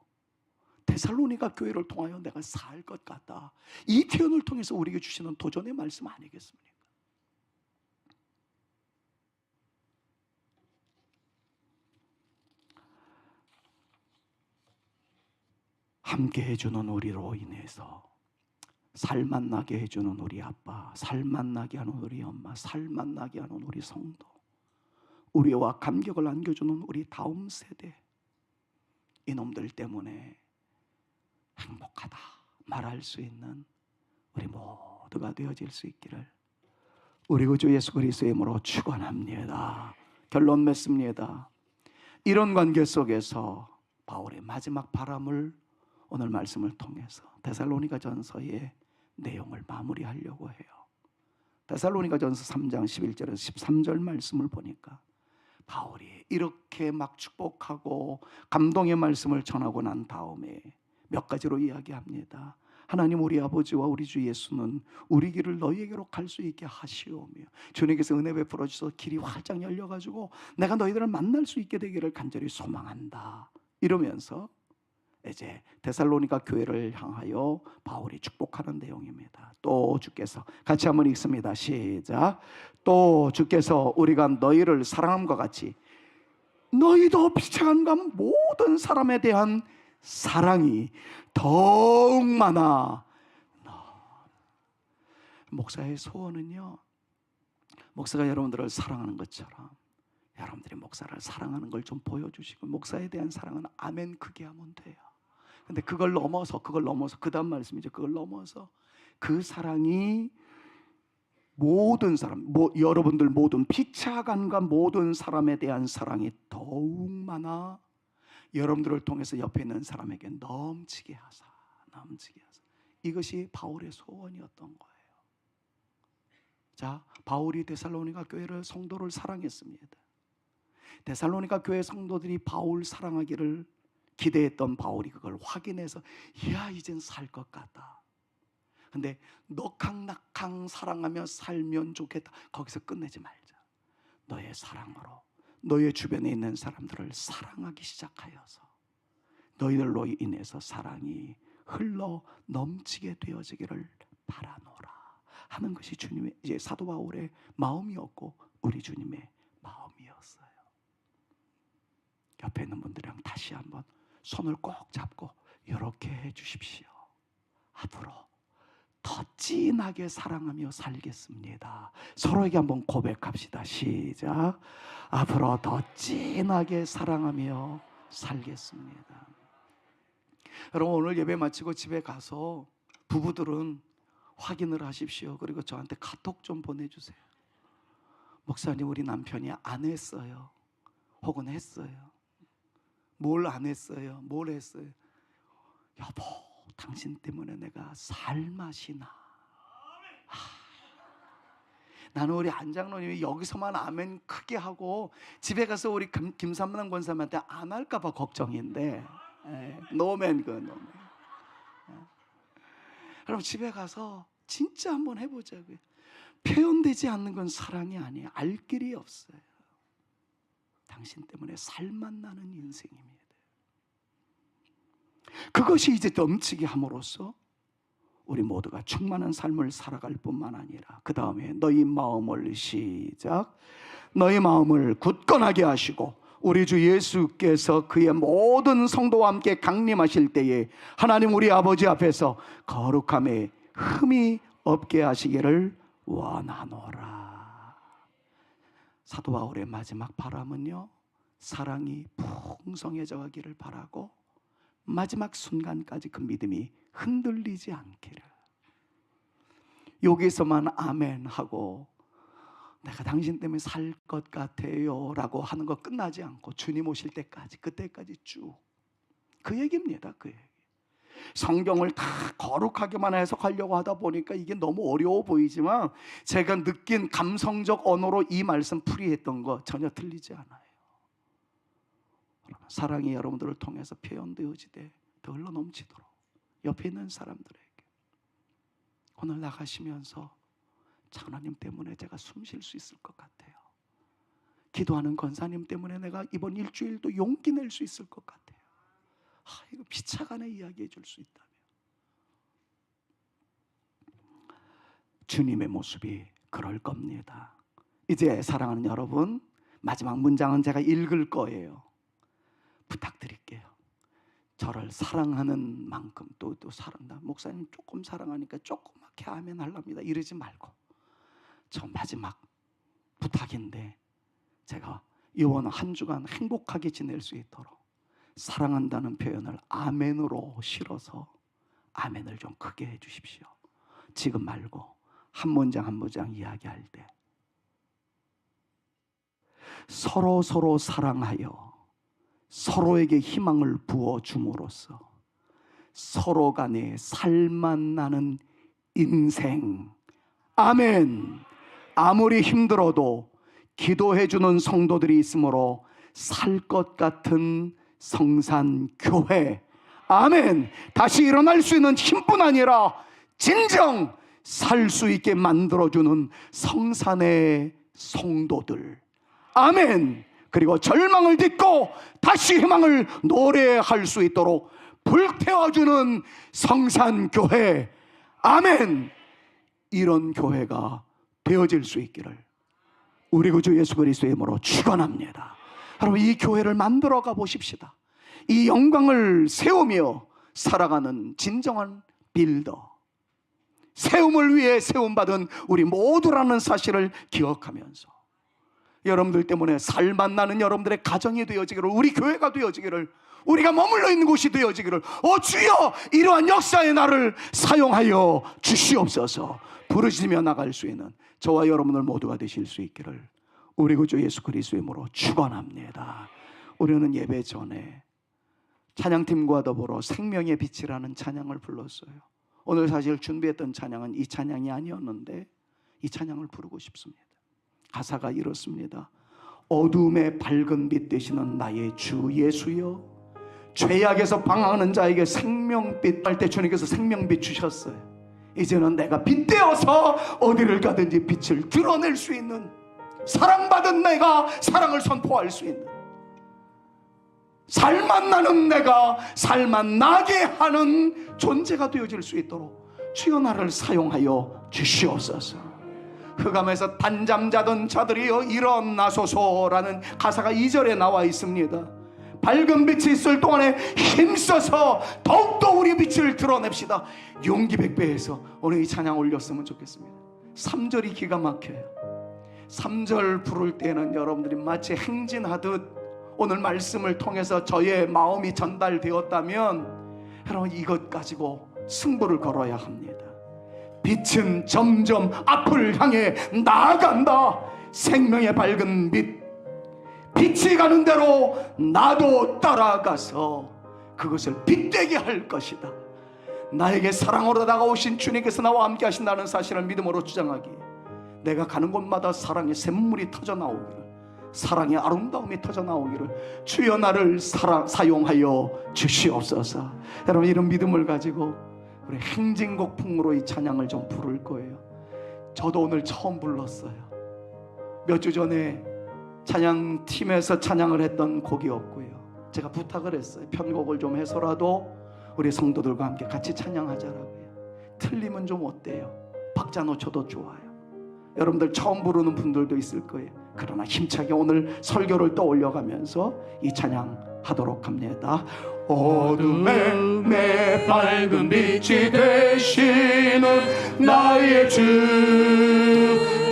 A: 데살로니가 교회를 통하여 내가 살 것 같다, 이 표현을 통해서 우리에게 주시는 도전의 말씀 아니겠습니까? 함께 해주는 우리로 인해서 살맛 나게 해주는 우리 아빠, 살맛 나게 하는 우리 엄마, 살맛 나게 하는 우리 성도, 우리와 감격을 안겨주는 우리 다음 세대, 이놈들 때문에 행복하다 말할 수 있는 우리 모두가 되어질 수 있기를 우리 구주 예수 그리스도의 이름으로 축원합니다. 결론 맺습니다. 이런 관계 속에서 바울의 마지막 바람을 오늘 말씀을 통해서 데살로니가전서의 내용을 마무리하려고 해요. 데살로니가전서 3장 11절에서 13절 말씀을 보니까 바울이 이렇게 막 축복하고 감동의 말씀을 전하고 난 다음에 몇 가지로 이야기합니다. 하나님 우리 아버지와 우리 주 예수는 우리 길을 너희에게로 갈 수 있게 하시오며 주님께서 은혜 베풀어 주셔서 길이 활짝 열려가지고 내가 너희들을 만날 수 있게 되기를 간절히 소망한다. 이러면서 이제 데살로니가 교회를 향하여 바울이 축복하는 내용입니다. 또 주께서, 같이 한번 읽습니다. 시작. 또 주께서 우리가 너희를 사랑함과 같이 너희도 비참함과 모든 사람에 대한 사랑이 더욱 많아. 목사의 소원은요, 목사가 여러분들을 사랑하는 것처럼 여러분들이 목사를 사랑하는 걸 좀 보여주시고, 목사에 대한 사랑은 아멘 크게 하면 돼요. 근데 그걸 넘어서 그 다음 말씀이죠. 그걸 넘어서 그 사랑이 모든 사람, 여러분들 모든 피차간과 모든 사람에 대한 사랑이 더욱 많아 여러분들을 통해서 옆에 있는 사람에게 넘치게 하사. 이것이 바울의 소원이었던 거예요. 자, 바울이 데살로니가 교회를, 성도를 사랑했습니다. 데살로니가 교회 성도들이 바울 사랑하기를 기대했던 바울이 그걸 확인해서, 야, 이젠 살 것 같다. 근데 너캉낙캉 사랑하며 살면 좋겠다. 거기서 끝내지 말자. 너의 사랑으로 너의 주변에 있는 사람들을 사랑하기 시작하여서 너희들로 인해서 사랑이 흘러 넘치게 되어지기를 바라노라 하는 것이 주님의, 이제 사도 바울의 마음이었고 우리 주님의 마음이었어요. 옆에 있는 분들이랑 다시 한번 손을 꼭 잡고 이렇게 해 주십시오. 앞으로 더 진하게 사랑하며 살겠습니다. 서로에게 한번 고백합시다. 시작. 앞으로 더 진하게 사랑하며 살겠습니다. 여러분, 오늘 예배 마치고 집에 가서 부부들은 확인을 하십시오. 그리고 저한테 카톡 좀 보내주세요. 목사님, 우리 남편이 안 했어요. 혹은 했어요. 뭘 안 했어요? 뭘 했어요? 여보, 당신 때문에 내가 살맛이 나. 나는 우리 안장로님이 여기서만 아멘 크게 하고 집에 가서 우리 김삼남 권사님한테 안 할까 봐 걱정인데, 노멘. 여러분, 집에 가서 진짜 한번 해보자고요. 표현되지 않는 건 사랑이 아니에요. 알 길이 없어요. 당신 때문에 살맛 나는 인생입니다. 그것이 이제 넘치게 함으로써 우리 모두가 충만한 삶을 살아갈 뿐만 아니라 그 다음에 너희 마음을, 시작, 너희 마음을 굳건하게 하시고 우리 주 예수께서 그의 모든 성도와 함께 강림하실 때에 하나님 우리 아버지 앞에서 거룩함에 흠이 없게 하시기를 원하노라. 사도 바울의 마지막 바람은요, 사랑이 풍성해져 가기를 바라고 마지막 순간까지 그 믿음이 흔들리지 않기를. 여기서만 아멘 하고 내가 당신 때문에 살 것 같아요 라고 하는 거 끝나지 않고 주님 오실 때까지, 그때까지 쭉 그 얘기입니다. 그 얘기. 성경을 다 거룩하게만 해석하려고 하다 보니까 이게 너무 어려워 보이지만 제가 느낀 감성적 언어로 이 말씀 풀이했던 거 전혀 틀리지 않아요. 사랑이 여러분들을 통해서 표현되어지되 더 흘러 넘치도록 옆에 있는 사람들에게 오늘 나가시면서 장로님 때문에 제가 숨 쉴 수 있을 것 같아요. 기도하는 권사님 때문에 내가 이번 일주일도 용기 낼 수 있을 것 같아요. 이거 피차간에 이야기해 줄 수 있다면 주님의 모습이 그럴 겁니다. 이제 사랑하는 여러분, 마지막 문장은 제가 읽을 거예요. 부탁드릴게요. 저를 사랑하는 만큼 또 사랑다. 목사님 조금 사랑하니까 조그맣게 아멘 하랍니다. 이러지 말고 저 마지막 부탁인데 제가 이번 한 주간 행복하게 지낼 수 있도록 사랑한다는 표현을 아멘으로 실어서 아멘을 좀 크게 해 주십시오. 지금 말고 한 문장 한 문장 이야기할 때 서로 사랑하여 서로에게 희망을 부어줌으로써 서로 간에 살만 나는 인생. 아멘. 아무리 힘들어도 기도해주는 성도들이 있으므로 살 것 같은 성산교회. 아멘. 다시 일어날 수 있는 힘뿐 아니라 진정 살 수 있게 만들어주는 성산의 성도들. 아멘. 그리고 절망을 딛고 다시 희망을 노래할 수 있도록 불태워주는 성산교회. 아멘. 이런 교회가 되어질 수 있기를 우리 구주 예수 그리스도의 이름으로 축원합니다. 여러분, 이 교회를 만들어 가 보십시다. 이 영광을 세우며 살아가는 진정한 빌더, 세움을 위해 세움받은 우리 모두라는 사실을 기억하면서 여러분들 때문에 살만 나는 여러분들의 가정이 되어지기를, 우리 교회가 되어지기를, 우리가 머물러 있는 곳이 되어지기를 주여 이러한 역사의 날을 사용하여 주시옵소서. 부르짖으며 나갈 수 있는 저와 여러분들 모두가 되실 수 있기를 우리 구주 예수 그리스도의 이름으로 축원합니다. 우리는 예배 전에 찬양팀과 더불어 생명의 빛이라는 찬양을 불렀어요. 오늘 사실 준비했던 찬양은 이 찬양이 아니었는데 이 찬양을 부르고 싶습니다. 가사가 이렇습니다. 어둠의 밝은 빛 되시는 나의 주 예수여, 죄악에서 방황하는 자에게 생명빛 할 때 주님께서 생명빛 주셨어요. 이제는 내가 빛 되어서 어디를 가든지 빛을 드러낼 수 있는, 사랑받은 내가 사랑을 선포할 수 있는, 살만 나는 내가 살만 나게 하는 존재가 되어질 수 있도록 주여 나를 사용하여 주시옵소서. 흑암에서 단잠 자던 자들이여 일어나소서라는 가사가 2절에 나와 있습니다. 밝은 빛이 있을 동안에 힘써서 더욱더 우리 빛을 드러냅시다. 용기 백배해서 오늘 이 찬양 올렸으면 좋겠습니다. 3절이 기가 막혀요. 3절 부를 때는 여러분들이 마치 행진하듯 오늘 말씀을 통해서 저의 마음이 전달되었다면 여러분 이것 가지고 승부를 걸어야 합니다. 빛은 점점 앞을 향해 나아간다. 생명의 밝은 빛, 빛이 가는 대로 나도 따라가서 그것을 빛되게 할 것이다. 나에게 사랑으로 다가오신 주님께서 나와 함께 하신다는 사실을 믿음으로 주장하기에 내가 가는 곳마다 사랑의 샘물이 터져나오기를, 사랑의 아름다움이 터져나오기를 주여 나를 사용하여 주시옵소서. 여러분 이런 믿음을 가지고 우리 행진곡풍으로 이 찬양을 좀 부를 거예요. 저도 오늘 처음 불렀어요. 몇 주 전에 찬양팀에서 찬양을 했던 곡이었고요. 제가 부탁을 했어요. 편곡을 좀 해서라도 우리 성도들과 함께 같이 찬양하자라고요. 틀리면 좀 어때요? 박자 놓쳐도 좋아요. 여러분들 처음 부르는 분들도 있을 거예요. 그러나 힘차게 오늘 설교를 떠올려가면서 이 찬양 하도록 합니다. 어둠에 내 밝은 빛이 되시는 나의 주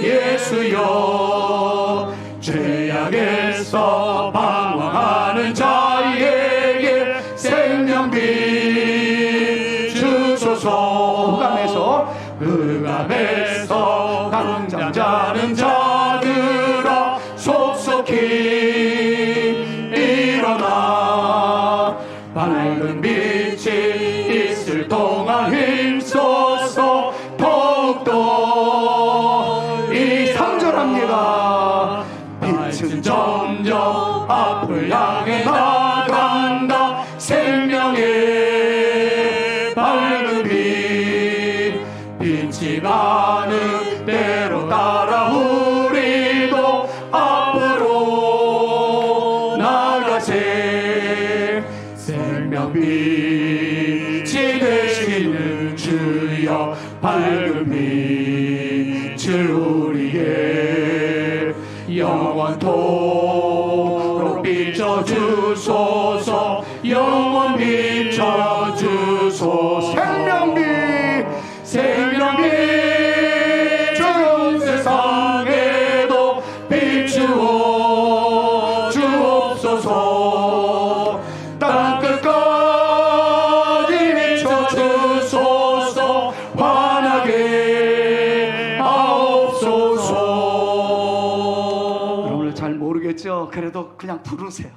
A: 예수여, 죄악에서 방황하는 자에게 생명빛 주소서. 흑암에서 당장 자는 자들아 속속히 일어나, 밝은 빛이 있을 동안 힘써서 더욱더 이 3절합니다. 빛은 점점 앞을 향해 나간다. 생명의 밝은 빛, 빛이 가는 대로 따라 우리도 앞으로 나가세. 생명빛이 되시는 주여, 밝은 빛을 우리의 영원토록 비춰주소서. 영원 비춰주소서. 생명빛 전 세상에도 비추어 주옵소서. 땅끝까지 비춰주소서. 환하게 하옵소서. 여러분들 잘 모르겠죠? 그래도 그냥 부르세요.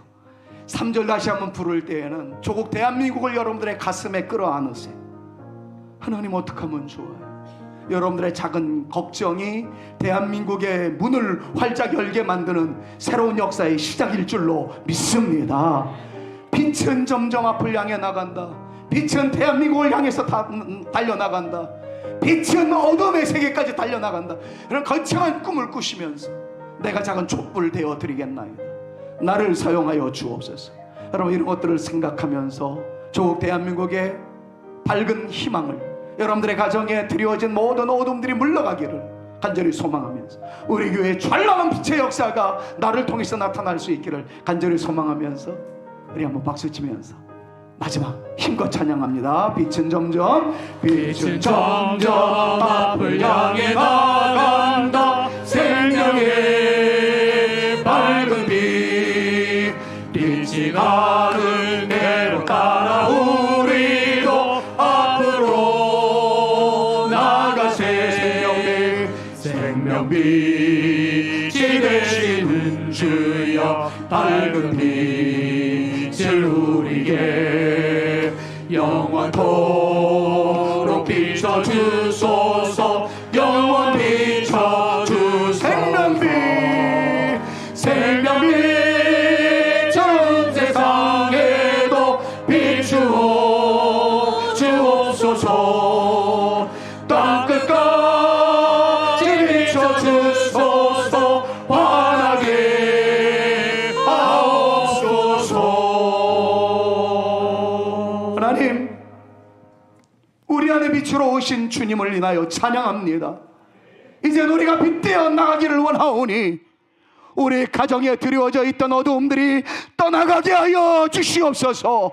A: 3절 다시 한번 부를 때에는 조국 대한민국을 여러분들의 가슴에 끌어안으세요. 하나님 어떻게 하면 좋아요? 여러분들의 작은 걱정이 대한민국의 문을 활짝 열게 만드는 새로운 역사의 시작일 줄로 믿습니다. 빛은 점점 앞을 향해 나간다. 빛은 대한민국을 향해서 달려나간다. 빛은 어둠의 세계까지 달려나간다. 이런 거창한 꿈을 꾸시면서 내가 작은 촛불 되어 드리겠나이다. 나를 사용하여 주옵소서. 여러분, 이런 것들을 생각하면서 조국 대한민국의 밝은 희망을 여러분들의 가정에 드리워진 모든 어둠들이 물러가기를 간절히 소망하면서, 우리 교회의 찬란한 빛의 역사가 나를 통해서 나타날 수 있기를 간절히 소망하면서, 우리 한번 박수치면서 마지막 힘껏 찬양합니다. 빛은 점점 앞을 향해 나간다. 생명의 밝은 빛, 빛이 가는 대로 따라 우리도 앞으로 나가세. 생명빛이 되시는 주여, 밝은 빛을 우리에게 영원토록 비춰주소서. 영원 비춰주소서. 생명빛 전 세상에도 비추어 주옵소서. 땅끝까지 비춰주소서. 환하게 하옵소서. 하나님, 우리 안에 빛으로 오신 주님을 인하여 찬양합니다. 이제 우리가 빛되어 나가기를 원하오니 우리 가정에 드리워져 있던 어두움들이 떠나가게 하여 주시옵소서.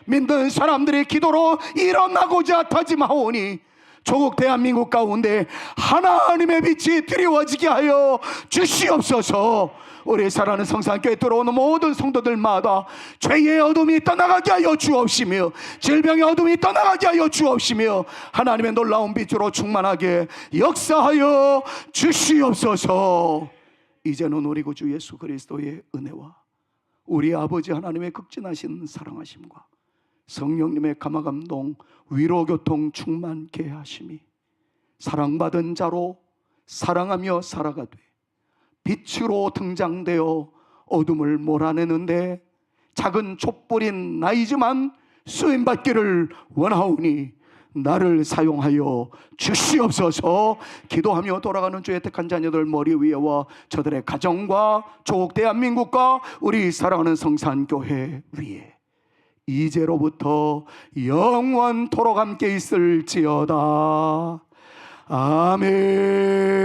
A: 믿는 사람들의 기도로 일어나고자 다짐하오니 조국 대한민국 가운데 하나님의 빛이 드리워지게 하여 주시옵소서. 우리 사랑하는 성산교회 들어오는 모든 성도들마다 죄의 어둠이 떠나가게 하여 주옵시며, 질병의 어둠이 떠나가게 하여 주옵시며, 하나님의 놀라운 빛으로 충만하게 역사하여 주시옵소서. 이제는 우리 구주 예수 그리스도의 은혜와 우리 아버지 하나님의 극진하신 사랑하심과 성령님의 감화감동 위로교통 충만케 하심이 사랑받은 자로 사랑하며 살아가되 빛으로 등장되어 어둠을 몰아내는데 작은 촛불인 나이지만 쓰임받기를 원하오니 나를 사용하여 주시옵소서. 기도하며 돌아가는 주의 택한 자녀들 머리 위에와 저들의 가정과 조국 대한민국과 우리 사랑하는 성산교회 위에 이제로부터 영원토록 함께 있을지어다. 아멘.